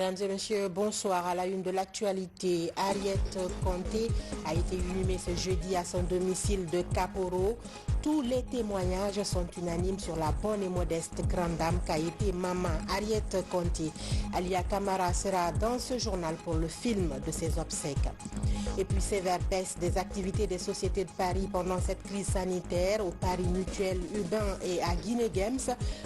Mesdames et messieurs, bonsoir. À la une de l'actualité, Ariette Conté a été inhumée ce jeudi à son domicile de Kaporo. Tous les témoignages sont unanimes sur la bonne et modeste grande dame qu'a été maman Ariette Conté. Alia Camara sera dans ce journal pour le film de ses obsèques. Et puis sévère baisse des activités des sociétés de Paris pendant cette crise sanitaire au Paris Mutuel Urbain et à Guinée Games.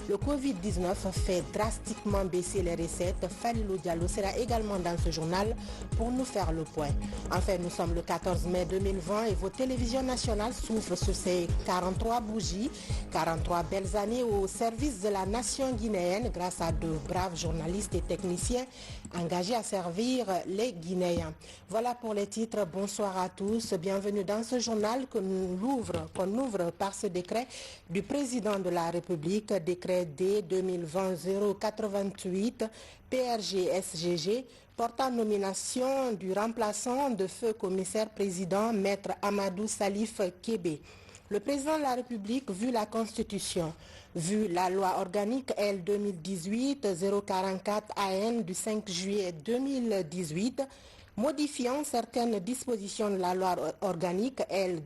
Le Covid-19 fait drastiquement baisser les recettes. Falilou Diallo sera également dans ce journal pour nous faire le point. Enfin, nous sommes le 14 mai 2020 et vos télévisions nationales souffrent sur ces 43 bougies, 43 belles années au service de la nation guinéenne grâce à de braves journalistes et techniciens engagés à servir les Guinéens. Voilà pour les titres. Bonsoir à tous. Bienvenue dans ce journal qu'on ouvre par ce décret du président de la République, décret D 2020-088 PRG-SGG portant nomination du remplaçant de feu commissaire président Maître Amadou Salif Kébé. Le président de la République, vu la Constitution, vu la loi organique L 2018-044 AN du 5 juillet 2018, modifiant certaines dispositions de la loi organique L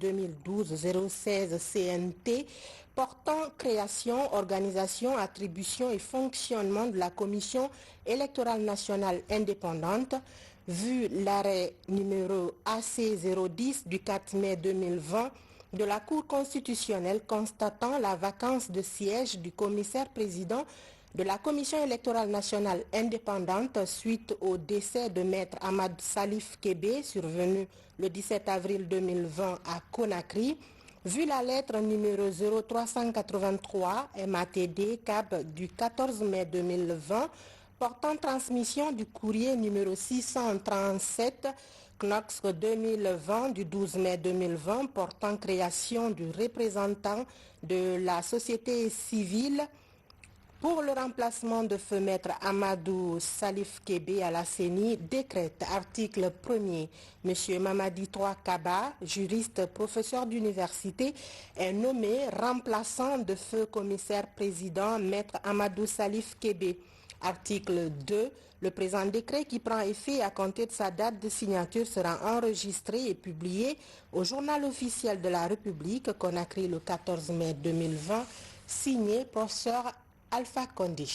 2012-016 CNT, portant création, organisation, attribution et fonctionnement de la Commission électorale nationale indépendante, vu l'arrêt numéro AC 010 du 4 mai 2020 de la Cour constitutionnelle constatant la vacance de siège du commissaire-président de la Commission électorale nationale indépendante suite au décès de Maître Ahmad Salif Kébé survenu le 17 avril 2020 à Conakry, vu la lettre numéro 0383 MATD CAB du 14 mai 2020 portant transmission du courrier numéro 637 CNOX 2020 du 12 mai 2020 portant création du représentant de la société civile pour le remplacement de feu maître Amadou Salif Kébé à la CENI, décrète article 1er. Monsieur Mamadi Trois Kaba, juriste professeur d'université, est nommé remplaçant de feu commissaire président maître Amadou Salif Kébé. Article 2. Le présent décret qui prend effet à compter de sa date de signature sera enregistré et publié au journal officiel de la République, Conakry le 14 mai 2020, signé professeur Alpha Condé.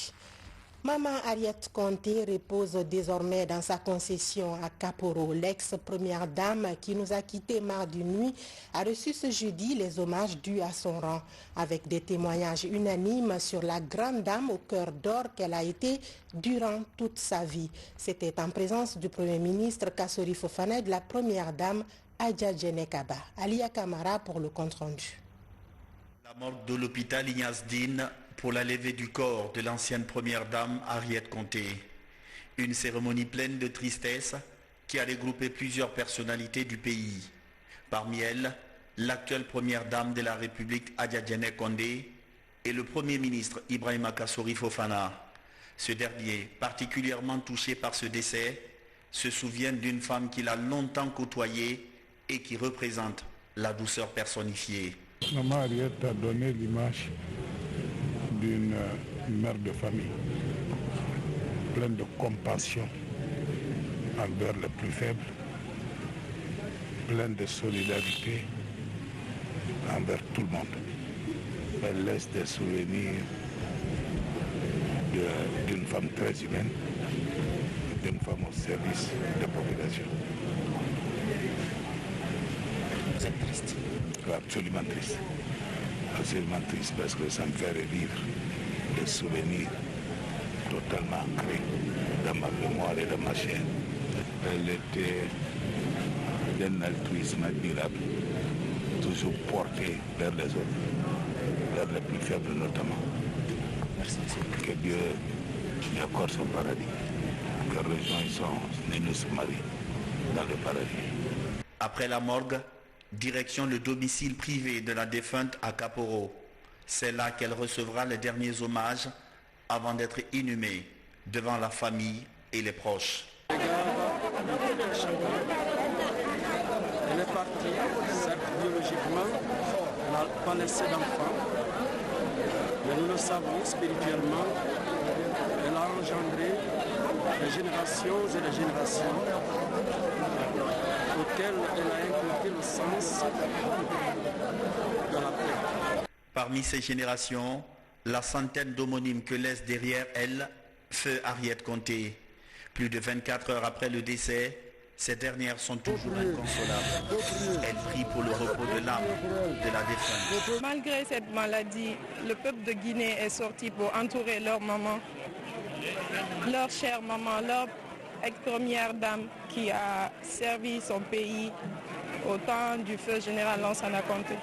Maman Ariette Conté repose désormais dans sa concession à Kaporo. L'ex-première dame qui nous a quittés mardi nuit a reçu ce jeudi les hommages dus à son rang, avec des témoignages unanimes sur la grande dame au cœur d'or qu'elle a été durant toute sa vie. C'était en présence du Premier ministre Kassori Fofana et de la première dame Adja Djenekaba. Alia Camara pour le compte-rendu. La morgue de l'hôpital Ignace Dine pour la levée du corps de l'ancienne première dame Ariette Conté. Une cérémonie pleine de tristesse qui a regroupé plusieurs personnalités du pays. Parmi elles, l'actuelle première dame de la République Adja Djene Condé et le Premier ministre Ibrahima Kassori Fofana. Ce dernier, particulièrement touché par ce décès, se souvient d'une femme qu'il a longtemps côtoyée et qui représente la douceur personnifiée. Maman Ariette a donné l'image d'une mère de famille, pleine de compassion envers les plus faibles, pleine de solidarité envers tout le monde. Elle laisse des souvenirs d'une femme très humaine, d'une femme au service de la population. Vous êtes triste? Absolument triste. Absolument triste parce que ça me fait revivre des souvenirs totalement ancrés dans ma mémoire et dans ma chair. Elle était d'un altruisme admirable, toujours portée vers les autres, vers les plus faibles notamment. Merci. Que Dieu lui accorde son paradis, que rejoigne son illustre mari dans le paradis. Après la morgue, direction le domicile privé de la défunte à Kaporo. C'est là qu'elle recevra les derniers hommages avant d'être inhumée devant la famille et les proches. Elle est partie, certes biologiquement, elle n'a pas laissé d'enfant, mais nous le savons spirituellement, elle a engendré les générations et les générations auxquelles elle a inculqué le sens de la paix. Parmi ces générations, la centaine d'homonymes que laisse derrière elle feu Harriet Conté. Plus de 24 heures après le décès, ces dernières sont toujours inconsolables. Elles prient pour le repos de l'âme de la défunte. Malgré cette maladie, le peuple de Guinée est sorti pour entourer leur maman, leur chère maman, leur ex-première dame qui a servi son pays au temps du feu général Lansana Conté.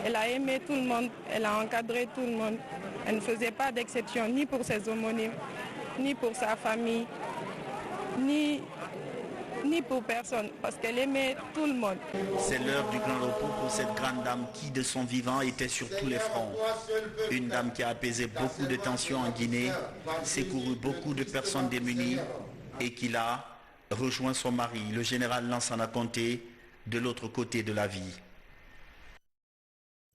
Elle a aimé tout le monde, elle a encadré tout le monde. Elle ne faisait pas d'exception ni pour ses homonymes, ni pour sa famille, ni pour personne, parce qu'elle aimait tout le monde. C'est l'heure du grand repos pour cette grande dame qui, de son vivant, était sur tous les fronts. Une dame qui a apaisé beaucoup de tensions en Guinée, secouru beaucoup de personnes démunies et qui a rejoint son mari, le général Lansana Conté, de l'autre côté de la vie.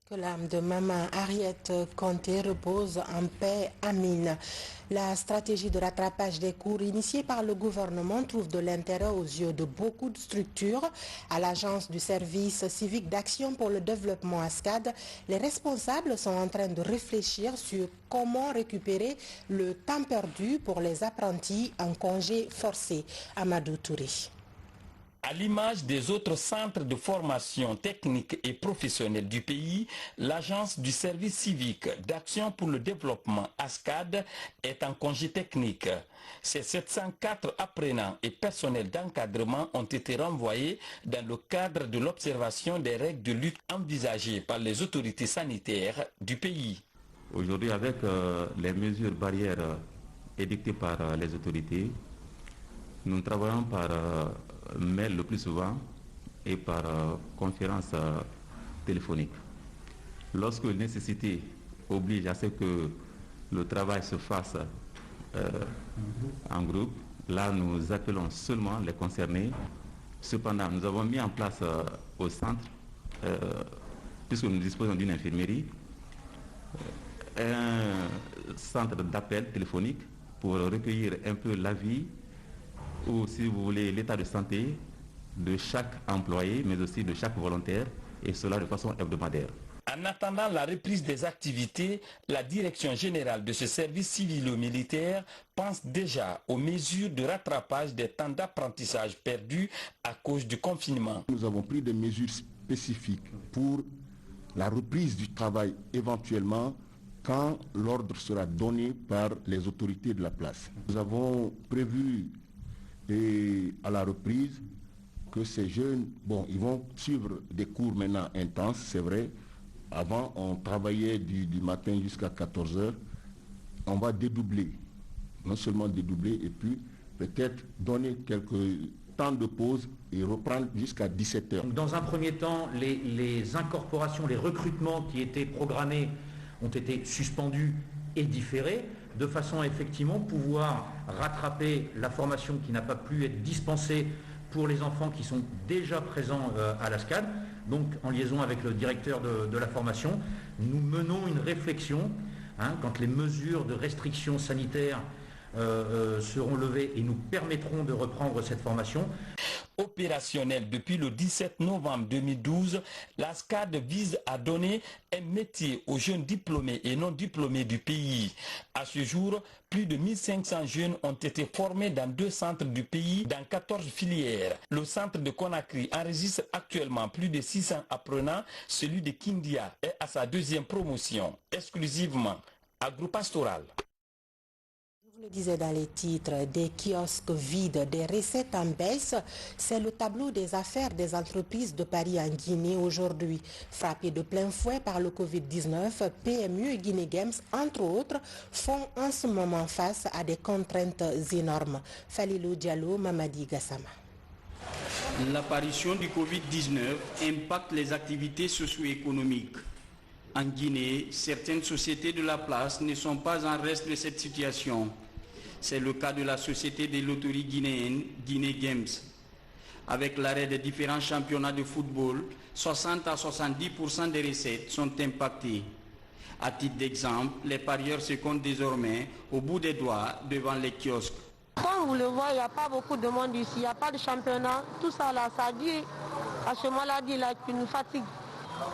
Que l'âme de maman Harriet Conté repose en paix, Amine. La stratégie de rattrapage des cours initiée par le gouvernement trouve de l'intérêt aux yeux de beaucoup de structures. À l'agence du service civique d'action pour le développement ASCAD, les responsables sont en train de réfléchir sur comment récupérer le temps perdu pour les apprentis en congé forcé. Amadou Touré. À l'image des autres centres de formation technique et professionnelle du pays, l'Agence du service civique d'action pour le développement ASCAD est en congé technique. Ces 704 apprenants et personnels d'encadrement ont été renvoyés dans le cadre de l'observation des règles de lutte envisagées par les autorités sanitaires du pays. Aujourd'hui, avec les mesures barrières édictées par les autorités, nous travaillons par mail le plus souvent et par conférence téléphonique. Lorsque la nécessité oblige à ce que le travail se fasse en groupe, là nous appelons seulement les concernés. Cependant, nous avons mis en place au centre, puisque nous disposons d'une infirmerie, un centre d'appel téléphonique pour recueillir un peu l'avis ou, si vous voulez, l'état de santé de chaque employé, mais aussi de chaque volontaire, et cela de façon hebdomadaire. En attendant la reprise des activités, la direction générale de ce service civilo-militaire pense déjà aux mesures de rattrapage des temps d'apprentissage perdus à cause du confinement. Nous avons pris des mesures spécifiques pour la reprise du travail éventuellement quand l'ordre sera donné par les autorités de la place. Nous avons prévu et à la reprise que ces jeunes, ils vont suivre des cours maintenant intenses, c'est vrai. Avant, on travaillait du matin jusqu'à 14 h. On va dédoubler, non seulement dédoubler, et puis peut-être donner quelques temps de pause et reprendre jusqu'à 17 h. Dans un premier temps, les incorporations, les recrutements qui étaient programmés ont été suspendus et différés, de façon à effectivement pouvoir rattraper la formation qui n'a pas pu être dispensée pour les enfants qui sont déjà présents à l'ASCAD. Donc en liaison avec le directeur de la formation, nous menons une réflexion quand les mesures de restriction sanitaire seront levées et nous permettront de reprendre cette formation. Opérationnelle depuis le 17 novembre 2012, l'ASCAD vise à donner un métier aux jeunes diplômés et non diplômés du pays. À ce jour, plus de 1500 jeunes ont été formés dans 2 centres du pays, dans 14 filières. Le centre de Conakry enregistre actuellement plus de 600 apprenants. Celui de Kindia est à sa 2e promotion, exclusivement agropastoral. Je le disais dans les titres, des kiosques vides, des recettes en baisse, c'est le tableau des affaires des entreprises de Paris en Guinée aujourd'hui. Frappés de plein fouet par le Covid-19, PMU et Guinée Games, entre autres, font en ce moment face à des contraintes énormes. Falilou Diallo, Mamadi Gassama. L'apparition du Covid-19 impacte les activités socio-économiques. En Guinée, certaines sociétés de la place ne sont pas en reste de cette situation. C'est le cas de la société des loteries guinéennes, Guinée Games. Avec l'arrêt des différents championnats de football, 60 à 70% des recettes sont impactées. À titre d'exemple, les parieurs se comptent désormais au bout des doigts devant les kiosques. Comme vous le voyez, il n'y a pas beaucoup de monde ici, il n'y a pas de championnat. Tout ça là, ça dit à ce maladie là qui nous fatigue.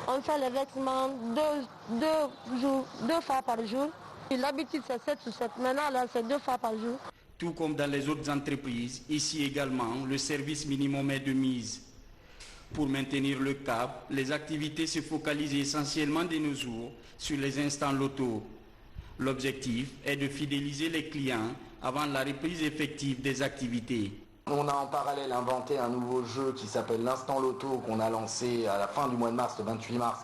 On fait les vêtements deux fois par jour. L'habitude c'est 7 ou 7, maintenant là c'est 2 fois par jour. Tout comme dans les autres entreprises, ici également, le service minimum est de mise. Pour maintenir le cap, les activités se focalisent essentiellement de nos jours sur les instants loto. L'objectif est de fidéliser les clients avant la reprise effective des activités. On a en parallèle inventé un nouveau jeu qui s'appelle l'Instant Loto qu'on a lancé à la fin du mois de mars, le 28 mars,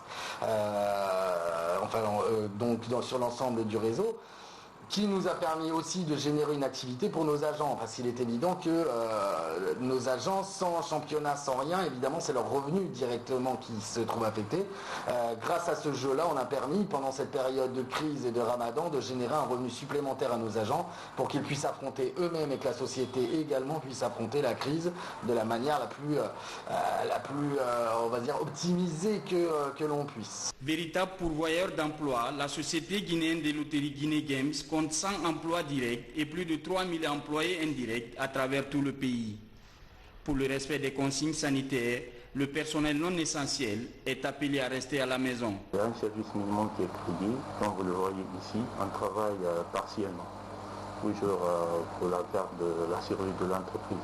sur l'ensemble du réseau, qui nous a permis aussi de générer une activité pour nos agents, parce qu'il est évident que nos agents, sans championnat, sans rien, évidemment c'est leur revenu directement qui se trouve affecté. Grâce à ce jeu-là, on a permis, pendant cette période de crise et de ramadan, de générer un revenu supplémentaire à nos agents pour qu'ils puissent affronter eux-mêmes et que la société également puisse affronter la crise de la manière la plus on va dire, optimisée que l'on puisse. Véritable pourvoyeur d'emplois, la société guinéenne de loterie Guinée Games compte 100 emplois directs et plus de 3000 employés indirects à travers tout le pays. Pour le respect des consignes sanitaires, le personnel non essentiel est appelé à rester à la maison. Il y a un service minimum qui est créé, comme vous le voyez ici, on travaille partiellement, toujours pour la garde de la survie de l'entreprise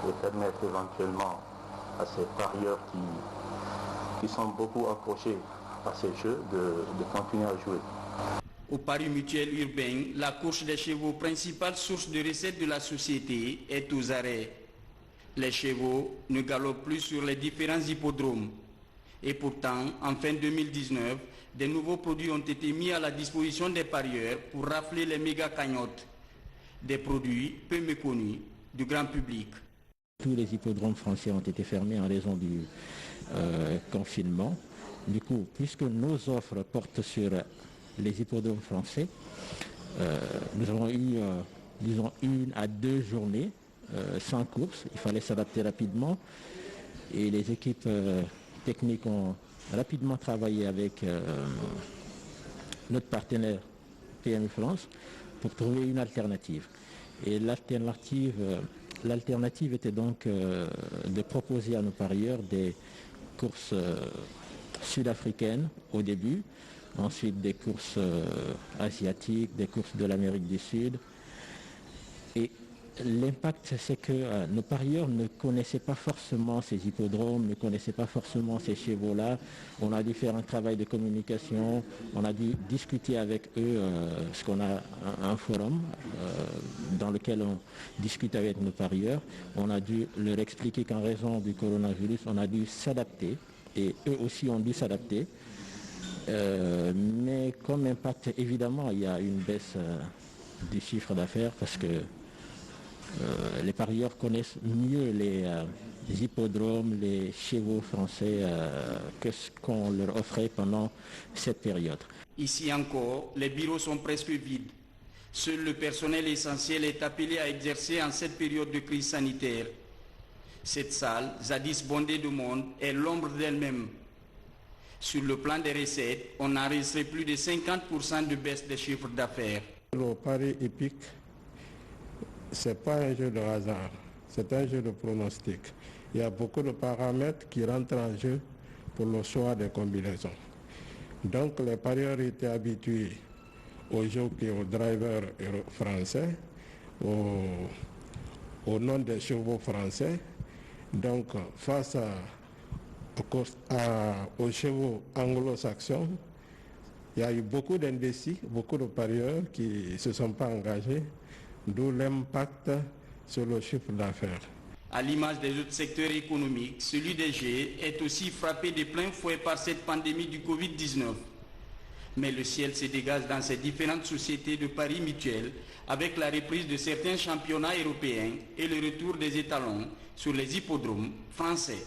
et permettre éventuellement à ces parieurs qui sont beaucoup accrochés à ces jeux de continuer à jouer. Au Paris Mutuel Urbain, la course des chevaux, principale source de recettes de la société, est aux arrêts. Les chevaux ne galopent plus sur les différents hippodromes. Et pourtant, en fin 2019, des nouveaux produits ont été mis à la disposition des parieurs pour rafler les méga cagnottes. Des produits peu méconnus du grand public. Tous les hippodromes français ont été fermés en raison du confinement. Du coup, puisque nos offres portent sur les hippodromes français, nous avons eu, disons, 1 à 2 journées sans course. Il fallait s'adapter rapidement et les équipes techniques ont rapidement travaillé avec notre partenaire PMU France pour trouver une alternative. Et l'alternative était donc de proposer à nos parieurs des courses sud-africaines au début, ensuite des courses asiatiques, des courses de l'Amérique du Sud. Et l'impact, c'est que nos parieurs ne connaissaient pas forcément ces hippodromes, ne connaissaient pas forcément ces chevaux-là. On a dû faire un travail de communication, on a dû discuter avec eux, parce qu'on a un forum dans lequel on discute avec nos parieurs. On a dû leur expliquer qu'en raison du coronavirus, on a dû s'adapter, et eux aussi ont dû s'adapter. Mais comme impact, évidemment, il y a une baisse du chiffre d'affaires parce que les parieurs connaissent mieux les hippodromes, les chevaux français que ce qu'on leur offrait pendant cette période. Ici encore, les bureaux sont presque vides. Seul le personnel essentiel est appelé à exercer en cette période de crise sanitaire. Cette salle, jadis bondée de monde, est l'ombre d'elle-même. Sur le plan des recettes, on a enregistré plus de 50% de baisse des chiffres d'affaires. Le pari épique, ce n'est pas un jeu de hasard, c'est un jeu de pronostic. Il y a beaucoup de paramètres qui rentrent en jeu pour le choix des combinaisons. Donc les parieurs étaient habitués au jockey, aux drivers français, au nom des chevaux français. Donc face aux chevaux anglo-saxons, il y a eu beaucoup d'indécis, beaucoup de parieurs qui ne se sont pas engagés, d'où l'impact sur le chiffre d'affaires. À l'image des autres secteurs économiques, celui des jeux est aussi frappé de plein fouet par cette pandémie du Covid-19. Mais le ciel se dégage dans ces différentes sociétés de paris mutuels avec la reprise de certains championnats européens et le retour des étalons sur les hippodromes français.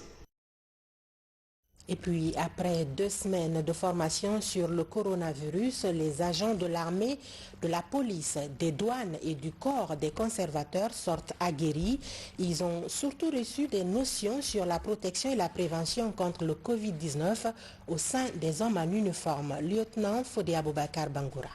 Et puis, après 2 semaines de formation sur le coronavirus, les agents de l'armée, de la police, des douanes et du corps des conservateurs sortent aguerris. Ils ont surtout reçu des notions sur la protection et la prévention contre le Covid-19 au sein des hommes en uniforme. Lieutenant Fodé Aboubakar Bangoura.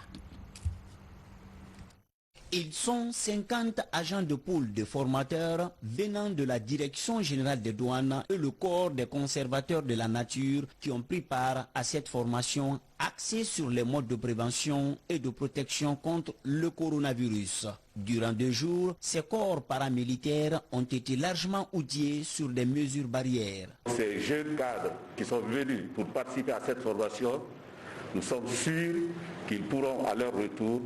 Ils sont 50 agents de pôle de formateurs venant de la Direction générale des douanes et le corps des conservateurs de la nature qui ont pris part à cette formation axée sur les modes de prévention et de protection contre le coronavirus. Durant 2 jours, ces corps paramilitaires ont été largement outillés sur des mesures barrières. Ces jeunes cadres qui sont venus pour participer à cette formation, nous sommes sûrs qu'ils pourront à leur retour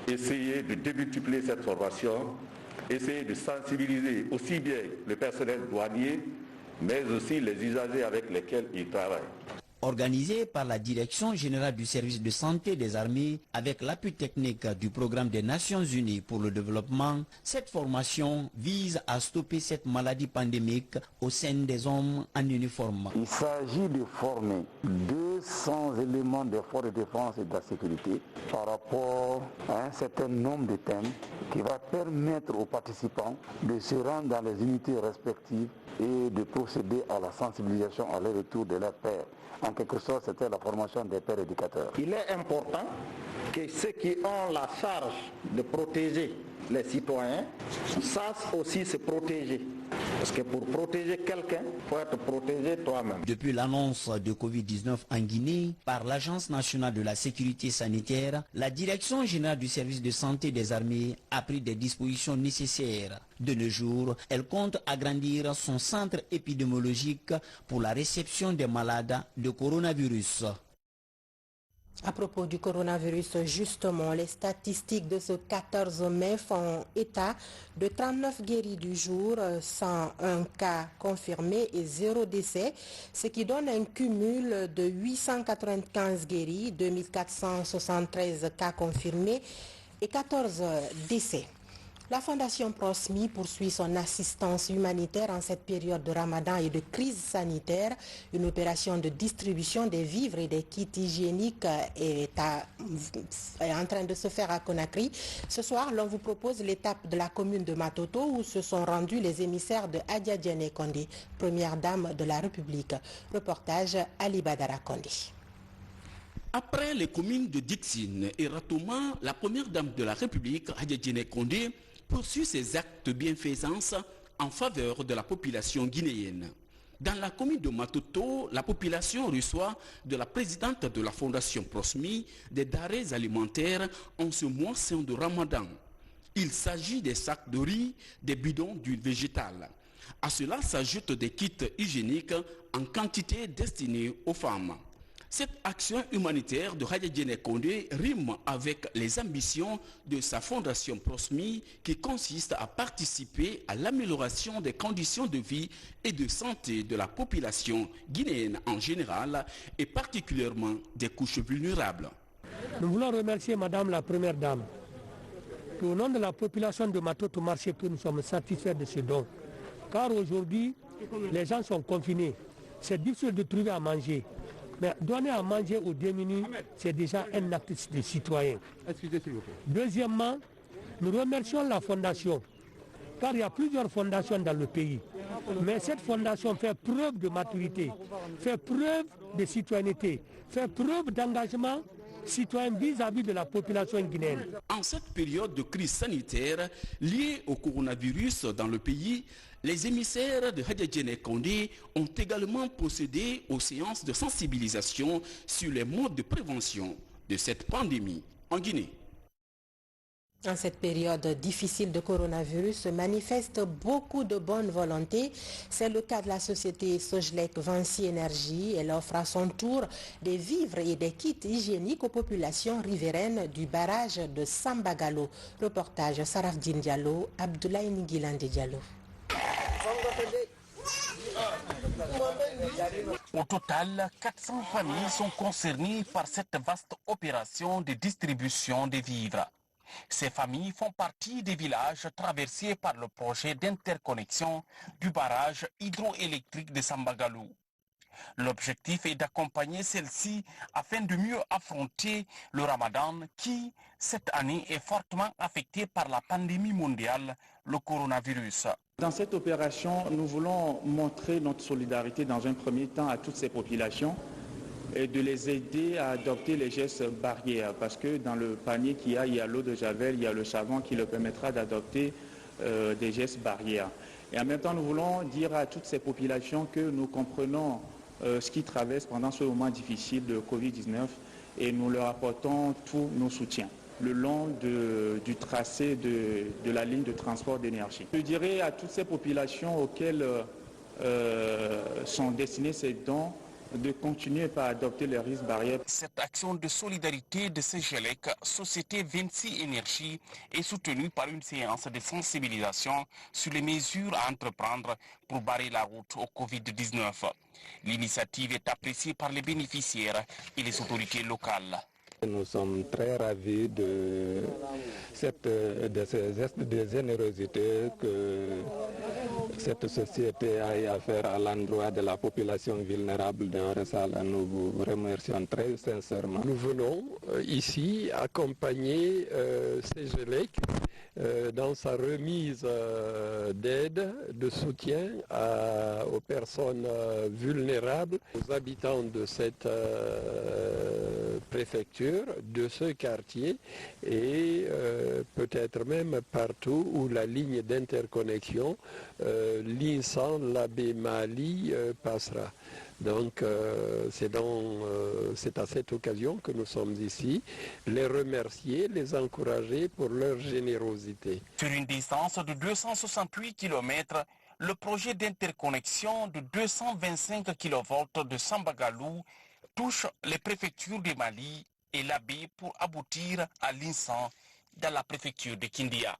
essayer de démultiplier cette formation, essayer de sensibiliser aussi bien le personnel douanier, mais aussi les usagers avec lesquels ils travaillent. Organisée par la Direction générale du service de santé des armées avec l'appui technique du programme des Nations Unies pour le développement, cette formation vise à stopper cette maladie pandémique au sein des hommes en uniforme. Il s'agit de former 200 éléments des forces de défense et de la sécurité par rapport à un certain nombre de thèmes qui va permettre aux participants de se rendre dans les unités respectives et de procéder à la sensibilisation à leur retour de leurs pairs. En quelque sorte, c'était la formation des pères éducateurs. Il est important que ceux qui ont la charge de protéger les citoyens sachent aussi se protéger. Parce que pour protéger quelqu'un, il faut être protégé toi-même. Depuis l'annonce de Covid-19 en Guinée par l'Agence nationale de la sécurité sanitaire, la Direction générale du service de santé des armées a pris des dispositions nécessaires. De nos jours, elle compte agrandir son centre épidémiologique pour la réception des malades de coronavirus. À propos du coronavirus, justement, les statistiques de ce 14 mai font état de 39 guéris du jour, 101 cas confirmés et 0 décès, ce qui donne un cumul de 895 guéris, 2473 cas confirmés et 14 décès. La Fondation Prosmi poursuit son assistance humanitaire en cette période de Ramadan et de crise sanitaire. Une opération de distribution des vivres et des kits hygiéniques est en train de se faire à Conakry. Ce soir, l'on vous propose l'étape de la commune de Matoto où se sont rendus les émissaires de Adja Diané Kondé, première dame de la République. Reportage Ali Badara Kondé. Après les communes de Dixine et Ratouma, la première dame de la République, Adja Diané Kondé, poursuit ses actes de bienfaisance en faveur de la population guinéenne. Dans la commune de Matoto, la population reçoit de la présidente de la Fondation Prosmi des denrées alimentaires en ce mois saint de Ramadan. Il s'agit des sacs de riz, des bidons d'huile végétale. À cela s'ajoutent des kits hygiéniques en quantité destinés aux femmes. Cette action humanitaire de Adja Diané Kondé rime avec les ambitions de sa fondation Prosmi qui consiste à participer à l'amélioration des conditions de vie et de santé de la population guinéenne en général et particulièrement des couches vulnérables. Nous voulons remercier Madame la Première Dame. Au nom de la population de Matoto Marché, que nous sommes satisfaits de ce don. Car aujourd'hui, les gens sont confinés. C'est difficile de trouver à manger. Mais donner à manger aux démunis, c'est déjà un acte de citoyen. Deuxièmement, nous remercions la fondation, car il y a plusieurs fondations dans le pays. Mais cette fondation fait preuve de maturité, fait preuve de citoyenneté, fait preuve d'engagement citoyen vis-à-vis de la population guinéenne. En cette période de crise sanitaire liée au coronavirus dans le pays, les émissaires de Adja Diané Kondé ont également procédé aux séances de sensibilisation sur les modes de prévention de cette pandémie en Guinée. En cette période difficile de coronavirus se manifeste beaucoup de bonne volonté. C'est le cas de la société Sojlek Vinci Énergie. Elle offre à son tour des vivres et des kits hygiéniques aux populations riveraines du barrage de Sambagalo. Reportage Sarafdine Diallo, Abdoulaye Ngilande Diallo. Au total, 400 familles sont concernées par cette vaste opération de distribution des vivres. Ces familles font partie des villages traversés par le projet d'interconnexion du barrage hydroélectrique de Sambagalo. L'objectif est d'accompagner celle-ci afin de mieux affronter le Ramadan qui, cette année, est fortement affecté par la pandémie mondiale, le coronavirus. Dans cette opération, nous voulons montrer notre solidarité dans un premier temps à toutes ces populations et de les aider à adopter les gestes barrières, parce que dans le panier qu'il y a l'eau de javel, il y a le savon qui leur permettra d'adopter des gestes barrières. Et en même temps, nous voulons dire à toutes ces populations que nous comprenons ce qu'ils traversent pendant ce moment difficile de Covid-19 et nous leur apportont tous nos soutiens le long du tracé de la ligne de transport d'énergie. Je dirais à toutes ces populations auxquelles sont destinés ces dons de continuer par adopter les risques barrières. Cette action de solidarité de Ségelec, Société 26 Énergie, est soutenue par une séance de sensibilisation sur les mesures à entreprendre pour barrer la route au Covid-19. L'initiative est appréciée par les bénéficiaires et les autorités locales. Nous sommes très ravis de ces gestes de générosité que cette société a à faire à l'endroit de la population vulnérable de Oressala. Nous vous remercions très sincèrement. Nous venons ici accompagner Ségelec dans sa remise d'aide, de soutien aux personnes vulnérables, aux habitants de cette préfecture, de ce quartier et peut-être même partout où la ligne d'interconnexion Linsan-Labé-Mali passera. Donc c'est à cette occasion que nous sommes ici, les remercier, les encourager pour leur générosité. Sur une distance de 268 km, le projet d'interconnexion de 225 kV de Sambagalou touche les préfectures de Mali et Labé pour aboutir à Linsan dans la préfecture de Kindia.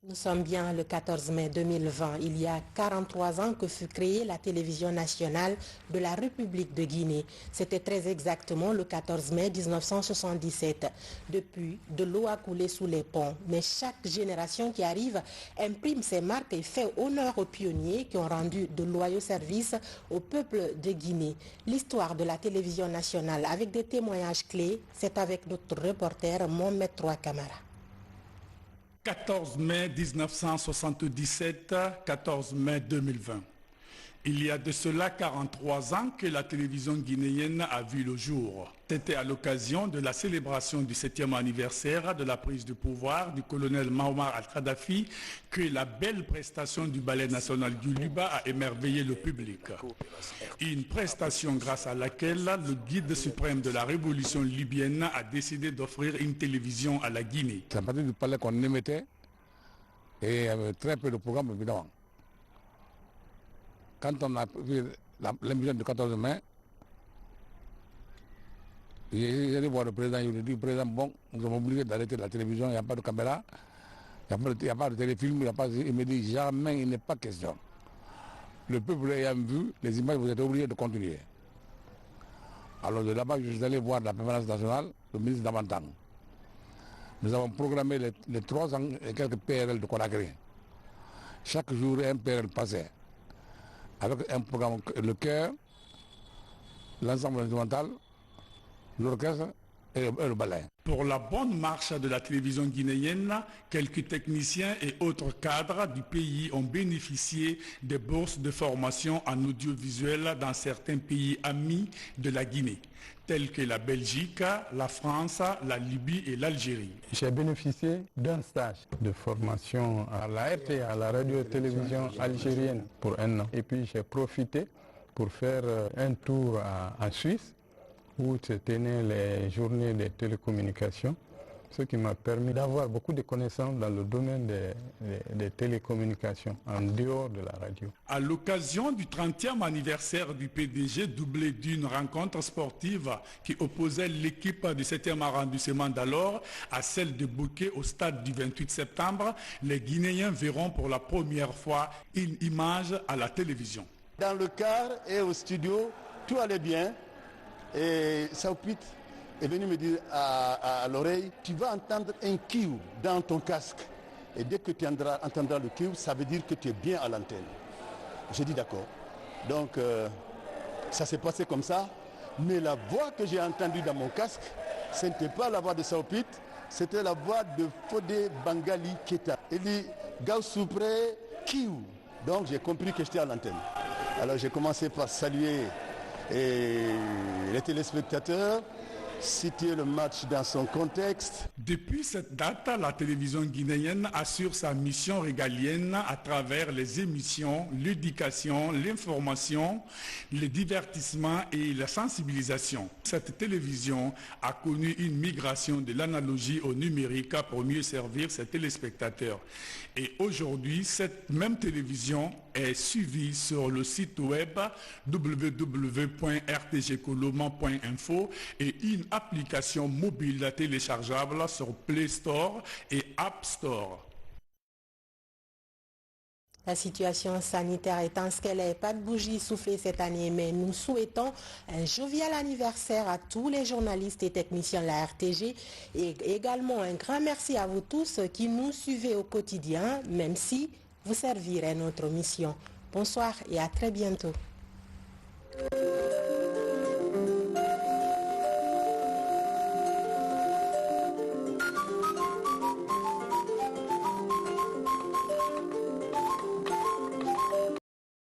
Nous sommes bien le 14 mai 2020. Il y a 43 ans que fut créée la télévision nationale de la République de Guinée. C'était très exactement le 14 mai 1977. Depuis, de l'eau a coulé sous les ponts. Mais chaque génération qui arrive imprime ses marques et fait honneur aux pionniers qui ont rendu de loyaux services au peuple de Guinée. L'histoire de la télévision nationale avec des témoignages clés, c'est avec notre reporter Mohamed Troa Kamara. 14 mai 1977, 14 mai 2020. Il y a de cela 43 ans que la télévision guinéenne a vu le jour. C'était à l'occasion de la célébration du 7e anniversaire de la prise de pouvoir du colonel Mouammar al-Kadhafi que la belle prestation du Ballet national du Luba a émerveillé le public. Une prestation grâce à laquelle le guide suprême de la révolution libyenne a décidé d'offrir une télévision à la Guinée. C'est à partir du palais qu'on émettait et il y avait très peu de programmes évidemment. Quand on a vu l'émission du 14 mai, j'ai allé voir le président, il lui a dit, président, bon, nous sommes obligés d'arrêter la télévision, il n'y a pas de caméra, il n'y a pas de téléfilm, il me dit, jamais il n'est pas question. Le peuple ayant vu les images, vous êtes obligés de continuer. Alors de là-bas, je suis allé voir la permanence nationale, le ministre Damantang. Nous avons programmé les 3 ans et quelques PRL de Conakry. Chaque jour, un PRL passait. Avec un programme, le chœur, l'ensemble instrumental, l'orchestre et le ballet. Pour la bonne marche de la télévision guinéenne, quelques techniciens et autres cadres du pays ont bénéficié des bourses de formation en audiovisuel dans certains pays amis de la Guinée, tels que la Belgique, la France, la Libye et l'Algérie. J'ai bénéficié d'un stage de formation à la RTA, à la radio-télévision algérienne, pour 1 an. Et puis j'ai profité pour faire un tour en Suisse, où se tenaient les journées des télécommunications, ce qui m'a permis d'avoir beaucoup de connaissances dans le domaine des télécommunications, en dehors de la radio. À l'occasion du 30e anniversaire du PDG, doublé d'une rencontre sportive qui opposait l'équipe du 7e arrondissement d'alors à celle de Bouquet au stade du 28 septembre, les Guinéens verront pour la première fois une image à la télévision. Dans le car et au studio, tout allait bien. Et Saoupit est venu me dire à l'oreille, tu vas entendre un kiou dans ton casque. Et dès que tu entendras le kiou, ça veut dire que tu es bien à l'antenne. J'ai dit d'accord. Donc ça s'est passé comme ça. Mais la voix que j'ai entendue dans mon casque, ce n'était pas la voix de Saoupit, c'était la voix de Fodé Bangali Keta. Il dit Gaoussoupré kiou. Donc j'ai compris que j'étais à l'antenne. Alors j'ai commencé par saluer et les téléspectateurs, situer le match dans son contexte. Depuis cette date, la télévision guinéenne assure sa mission régalienne à travers les émissions, l'éducation, l'information, le divertissement et la sensibilisation. Cette télévision a connu une migration de l'analogie au numérique pour mieux servir ses téléspectateurs. Et aujourd'hui, cette même télévision est suivie sur le site web www.rtgcoloman.info et une application mobile téléchargeable sur Play Store et App Store. La situation sanitaire étant ce qu'elle est, pas de bougie soufflée cette année, mais nous souhaitons un jovial anniversaire à tous les journalistes et techniciens de la RTG et également un grand merci à vous tous qui nous suivez au quotidien, même si vous servirez notre mission. Bonsoir et à très bientôt.